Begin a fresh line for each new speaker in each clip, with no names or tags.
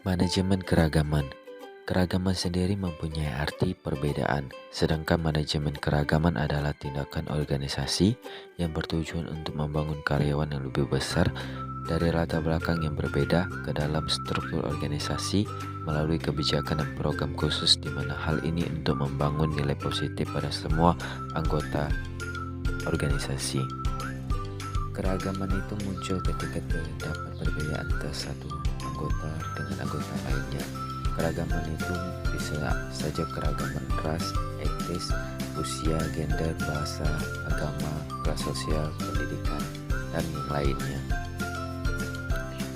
Manajemen keragaman. Keragaman sendiri mempunyai arti perbedaan, sedangkan manajemen keragaman adalah tindakan organisasi yang bertujuan untuk membangun karyawan yang lebih besar dari latar belakang yang berbeda ke dalam struktur organisasi melalui kebijakan dan program khusus, di mana hal ini untuk membangun nilai positif pada semua anggota organisasi. Keragaman itu muncul ketika terdapat perbedaan antara satu anggota dengan anggota lainnya. Keragaman itu bisa saja keragaman ras, etnis, usia, gender, bahasa, agama, kelas sosial, pendidikan, dan yang lainnya.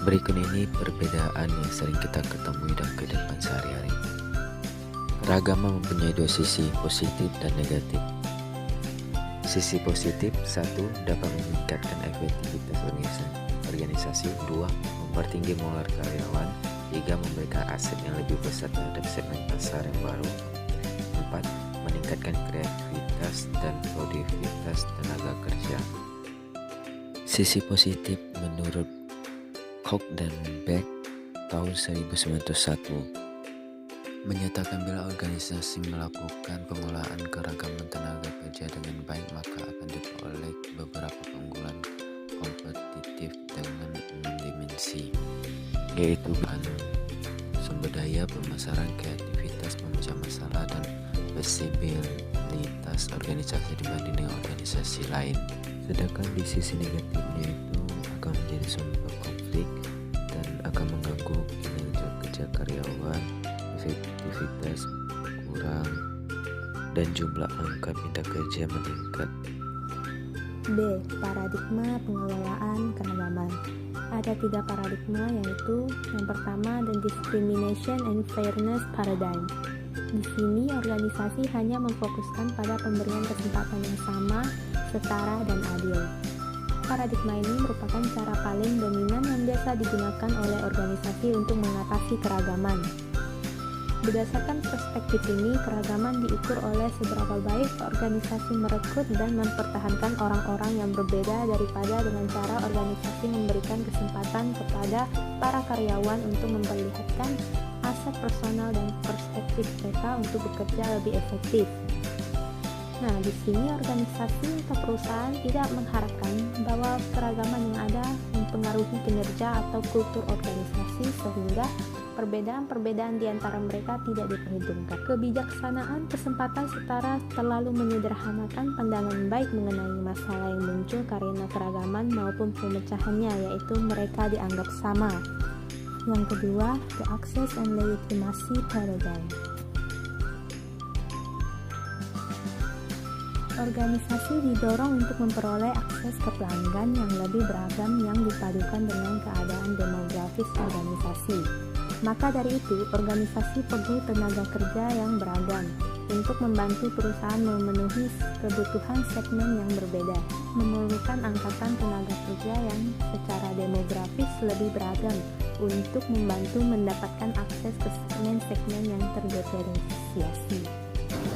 Berikut ini perbedaan yang sering kita ketemui dalam kehidupan sehari-hari. Keragaman mempunyai dua sisi, positif dan negatif. Sisi positif, 1. Dapat meningkatkan efektivitas organisasi. 2. Mempertinggi moral karyawan. 3. Memberikan aset yang lebih besar terhadap segmen pasar yang baru. 4. Meningkatkan kreativitas dan produktivitas tenaga kerja. Sisi positif menurut Koch dan Beck tahun 1901 menyatakan bila organisasi melakukan pengolahan keragaman tenaga kerja dengan baik, maka akan diperoleh beberapa keunggulan kompetitif dengan 6 dimensi, yaitu bahan sumber daya, pemasaran, kreativitas, pemecah masalah, dan fleksibilitas organisasi dibanding dengan organisasi lain. Sedangkan di sisi negatifnya itu akan menjadi sumber konflik dan akan mengganggu kinerja kerja karyawan, efektivitas kurang, dan jumlah angka pindah kerja meningkat.
B. Paradigma pengelolaan keragaman. Ada 3 paradigma, yaitu yang pertama, the discrimination and fairness paradigm. Di sini organisasi hanya memfokuskan pada pemberian kesempatan yang sama, setara, dan adil. Paradigma ini merupakan cara paling dominan yang biasa digunakan oleh organisasi untuk mengatasi keragaman. Berdasarkan perspektif ini, keragaman diukur oleh seberapa baik organisasi merekrut dan mempertahankan orang-orang yang berbeda daripada dengan cara organisasi memberikan kesempatan kepada para karyawan untuk memperlihatkan aset personal dan perspektif mereka untuk bekerja lebih efektif. Nah, di sini organisasi atau perusahaan tidak mengharapkan bahwa keragaman yang ada mempengaruhi kinerja atau kultur organisasi sehingga perbedaan-perbedaan di antara mereka tidak diperhitungkan. Kebijaksanaan kesempatan setara terlalu menyederhanakan pandangan baik mengenai masalah yang muncul karena keragaman maupun pemecahannya, yaitu mereka dianggap sama. Yang kedua, the access and legitimacy paradigm. Organisasi didorong untuk memperoleh akses ke pelanggan yang lebih beragam yang dipadukan dengan keadaan demografis organisasi. Maka dari itu, organisasi perlu tenaga kerja yang beragam untuk membantu perusahaan memenuhi kebutuhan segmen yang berbeda, memerlukan angkatan tenaga kerja yang secara demografis lebih beragam untuk membantu mendapatkan akses ke segmen-segmen yang terdiferensiasi.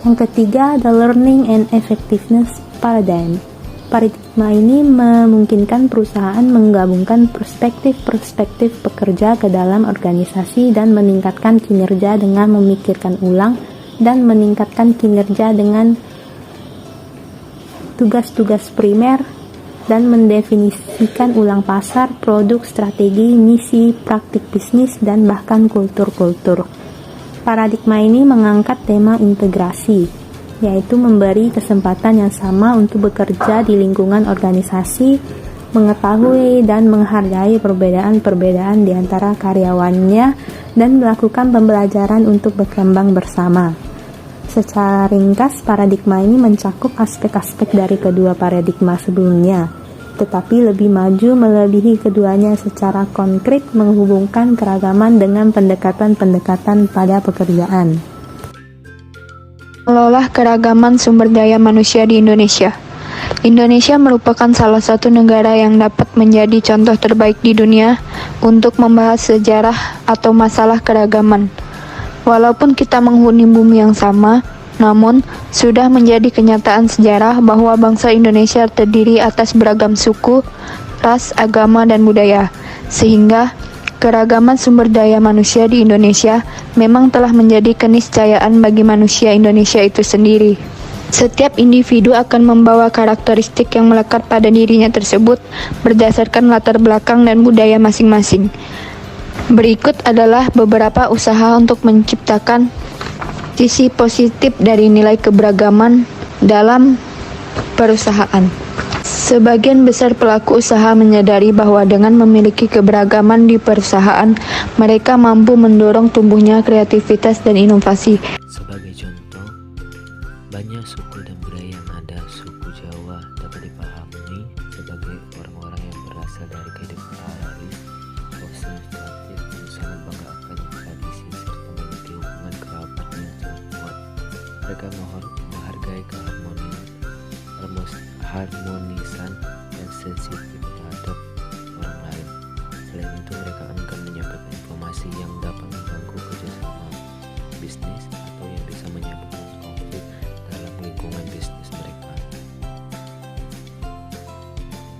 Yang ketiga, the learning and effectiveness paradigm. Paradigma ini memungkinkan perusahaan menggabungkan perspektif-perspektif pekerja ke dalam organisasi dan meningkatkan kinerja dengan memikirkan ulang dan meningkatkan kinerja dengan tugas-tugas primer dan mendefinisikan ulang pasar, produk, strategi, misi, praktik bisnis, dan bahkan kultur-kultur. Paradigma ini mengangkat tema integrasi, yaitu memberi kesempatan yang sama untuk bekerja di lingkungan organisasi, mengetahui dan menghargai perbedaan-perbedaan di antara karyawannya, dan melakukan pembelajaran untuk berkembang bersama. Secara ringkas, paradigma ini mencakup aspek-aspek dari kedua paradigma sebelumnya, tetapi lebih maju melebihi keduanya secara konkret, menghubungkan keragaman dengan pendekatan-pendekatan pada pekerjaan.
Mengelola keragaman sumber daya manusia di Indonesia. Indonesia merupakan salah satu negara yang dapat menjadi contoh terbaik di dunia untuk membahas sejarah atau masalah keragaman. Walaupun kita menghuni bumi yang sama, namun sudah menjadi kenyataan sejarah bahwa bangsa Indonesia terdiri atas beragam suku, ras, agama, dan budaya, sehingga Keragaman sumber daya manusia di Indonesia memang telah menjadi keniscayaan bagi manusia Indonesia itu sendiri. Setiap individu akan membawa karakteristik yang melekat pada dirinya tersebut berdasarkan latar belakang dan budaya masing-masing. Berikut adalah beberapa usaha untuk menciptakan sisi positif dari nilai keberagaman dalam perusahaan. Sebagian besar pelaku usaha menyadari bahwa dengan memiliki keberagaman di perusahaan, mereka mampu mendorong tumbuhnya kreativitas dan inovasi.
Sebagai contoh, banyak suku dan budaya yang ada. Suku Jawa dapat dipahami sebagai orang-orang yang berasal dari kehidupan agraris, konservatif, yang sangat bangga akan tradisi serta memiliki hubungan kerabat yang sangat kuat. Mereka menghargai harmonisan dan sensitif terhadap orang lain. Selain itu, mereka enggan menyampaikan informasi yang dapat mengganggu kerjasama bisnis atau yang bisa menyebabkan konflik dalam lingkungan bisnis mereka.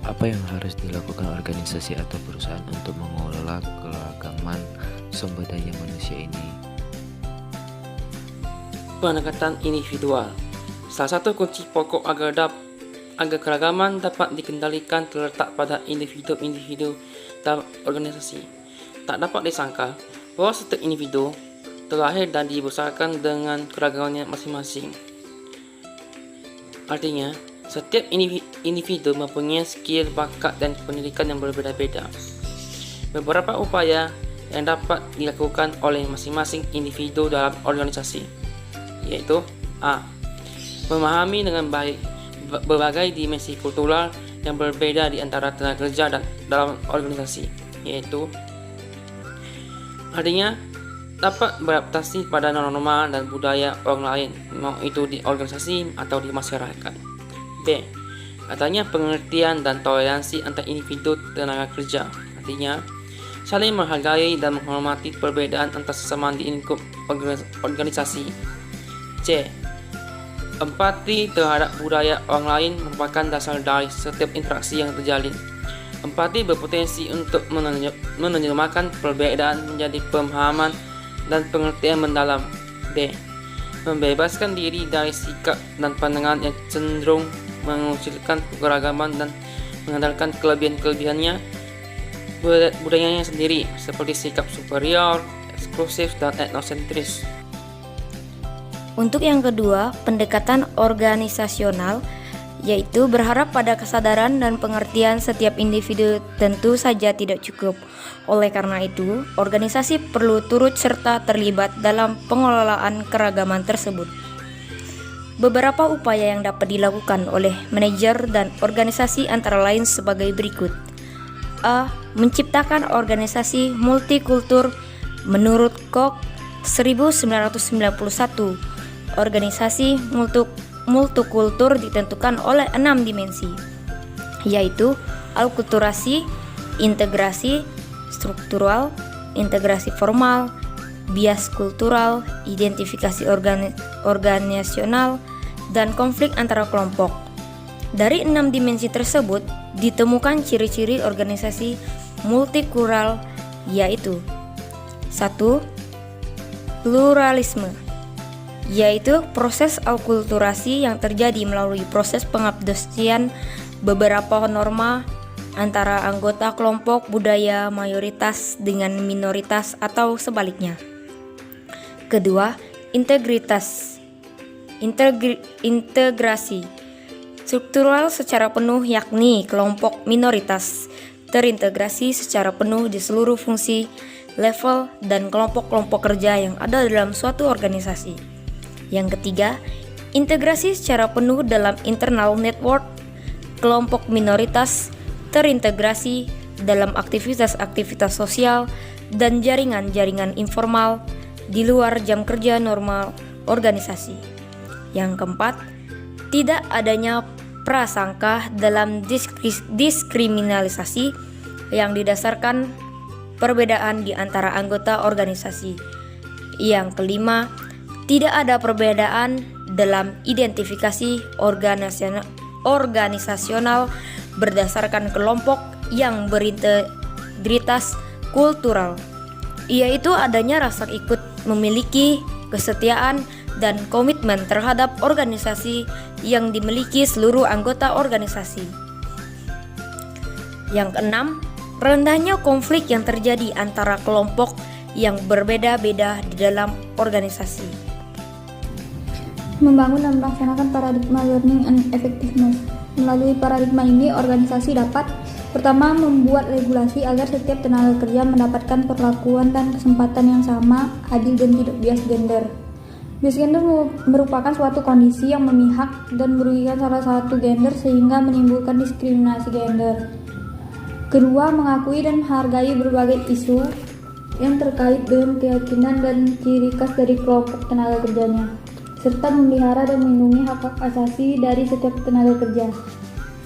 Apa yang harus dilakukan organisasi atau perusahaan untuk mengelola keragaman sumber daya manusia ini?
Pendekatan individual. Salah satu kunci pokok agar keragaman dapat dikendalikan terletak pada individu-individu dalam organisasi. Tak dapat disangka bahwa setiap individu terlahir dan dibesarkan dengan keragamannya masing-masing. Artinya, setiap individu mempunyai skill, bakat, dan pendidikan yang berbeda-beda. Beberapa upaya yang dapat dilakukan oleh masing-masing individu dalam organisasi, yaitu A. Memahami dengan baik berbagai dimensi kultural yang berbeda di antara tenaga kerja dan dalam organisasi, yaitu artinya dapat beradaptasi pada norma dan budaya orang lain, mau itu di organisasi atau di masyarakat. B. Adanya pengertian dan toleransi antar individu tenaga kerja, artinya saling menghargai dan menghormati perbedaan antar sesama di lingkup organisasi. C. Empati terhadap budaya orang lain merupakan dasar dari setiap interaksi yang terjalin. Empati berpotensi untuk menerjemahkan perbedaan menjadi pemahaman dan pengertian mendalam. D. Membebaskan diri dari sikap dan pandangan yang cenderung mengucilkan keragaman dan mengandalkan kelebihan-kelebihannya budayanya sendiri, seperti sikap superior, eksklusif, dan etnosentris.
Untuk yang kedua, pendekatan organisasional, yaitu berharap pada kesadaran dan pengertian setiap individu tentu saja tidak cukup. Oleh karena itu, organisasi perlu turut serta terlibat dalam pengelolaan keragaman tersebut. Beberapa upaya yang dapat dilakukan oleh manajer dan organisasi antara lain sebagai berikut. A. Menciptakan organisasi multikultur menurut KOK 1991. Organisasi multikultur ditentukan oleh 6 dimensi, yaitu alkulturasi, integrasi struktural, integrasi formal, bias kultural, identifikasi organisasional, dan konflik antara kelompok. Dari 6 dimensi tersebut ditemukan ciri-ciri organisasi multikultural, yaitu 1. Pluralisme, yaitu proses alkulturasi yang terjadi melalui proses pengabdosian beberapa norma antara anggota kelompok budaya mayoritas dengan minoritas atau sebaliknya. Kedua, integrasi struktural secara penuh, yakni kelompok minoritas terintegrasi secara penuh di seluruh fungsi, level, dan kelompok-kelompok kerja yang ada dalam suatu organisasi. Yang ketiga, integrasi secara penuh dalam internal network, kelompok minoritas terintegrasi dalam aktivitas-aktivitas sosial dan jaringan-jaringan informal di luar jam kerja normal organisasi. Yang keempat, tidak adanya prasangka dalam diskriminalisasi yang didasarkan perbedaan di antara anggota organisasi. Yang kelima, tidak ada perbedaan dalam identifikasi organisasional berdasarkan kelompok yang berintegritas kultural, yaitu adanya rasa ikut memiliki, kesetiaan, dan komitmen terhadap organisasi yang dimiliki seluruh anggota organisasi. Yang keenam, rendahnya konflik yang terjadi antara kelompok yang berbeda-beda di dalam organisasi.
Membangun dan melaksanakan paradigma learning and effectiveness. Melalui paradigma ini, organisasi dapat pertama membuat regulasi agar setiap tenaga kerja mendapatkan perlakuan dan kesempatan yang sama, adil dan tidak bias gender. Bias gender merupakan suatu kondisi yang memihak dan merugikan salah satu gender sehingga menimbulkan diskriminasi gender. Kedua, mengakui dan menghargai berbagai isu yang terkait dengan keyakinan dan ciri khas dari kelompok tenaga kerjanya, serta memelihara dan melindungi hak-hak asasi dari setiap tenaga kerja,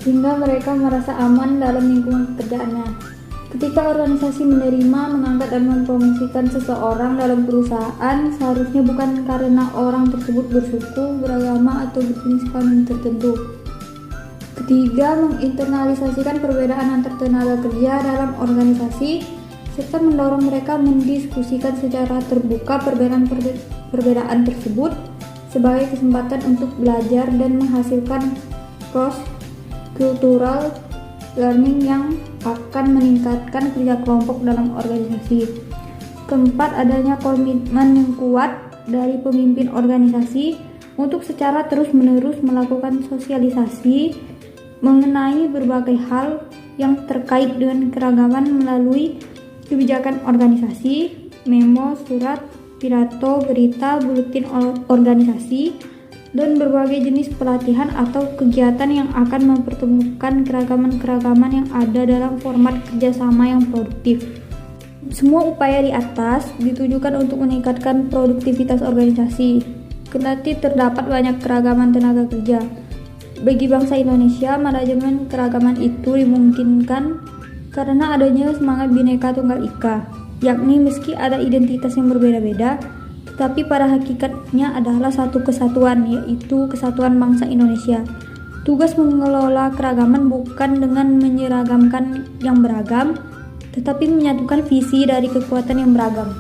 sehingga mereka merasa aman dalam lingkungan pekerjaannya. Ketika organisasi menerima, mengangkat dan mempromosikan seseorang dalam perusahaan, seharusnya bukan karena orang tersebut bersuku, beragama, atau berjenis kelamin tertentu. Ketiga, menginternalisasikan perbedaan antar tenaga kerja dalam organisasi, serta mendorong mereka mendiskusikan secara terbuka perbedaan tersebut sebagai kesempatan untuk belajar dan menghasilkan cross-cultural learning yang akan meningkatkan kerja kelompok dalam organisasi. Keempat, adanya komitmen yang kuat dari pemimpin organisasi untuk secara terus-menerus melakukan sosialisasi mengenai berbagai hal yang terkait dengan keragaman melalui kebijakan organisasi, memo, surat, pidato, berita, buletin organisasi, dan berbagai jenis pelatihan atau kegiatan yang akan mempertemukan keragaman-keragaman yang ada dalam format kerjasama yang produktif. Semua upaya di atas ditujukan untuk meningkatkan produktivitas organisasi. Kendati terdapat banyak keragaman tenaga kerja, bagi bangsa Indonesia, manajemen keragaman itu dimungkinkan karena adanya semangat Bhinneka Tunggal Ika, yakni meski ada identitas yang berbeda-beda, tetapi pada hakikatnya adalah satu kesatuan, yaitu kesatuan bangsa Indonesia. Tugas mengelola keragaman bukan dengan menyeragamkan yang beragam, tetapi menyatukan visi dari kekuatan yang beragam.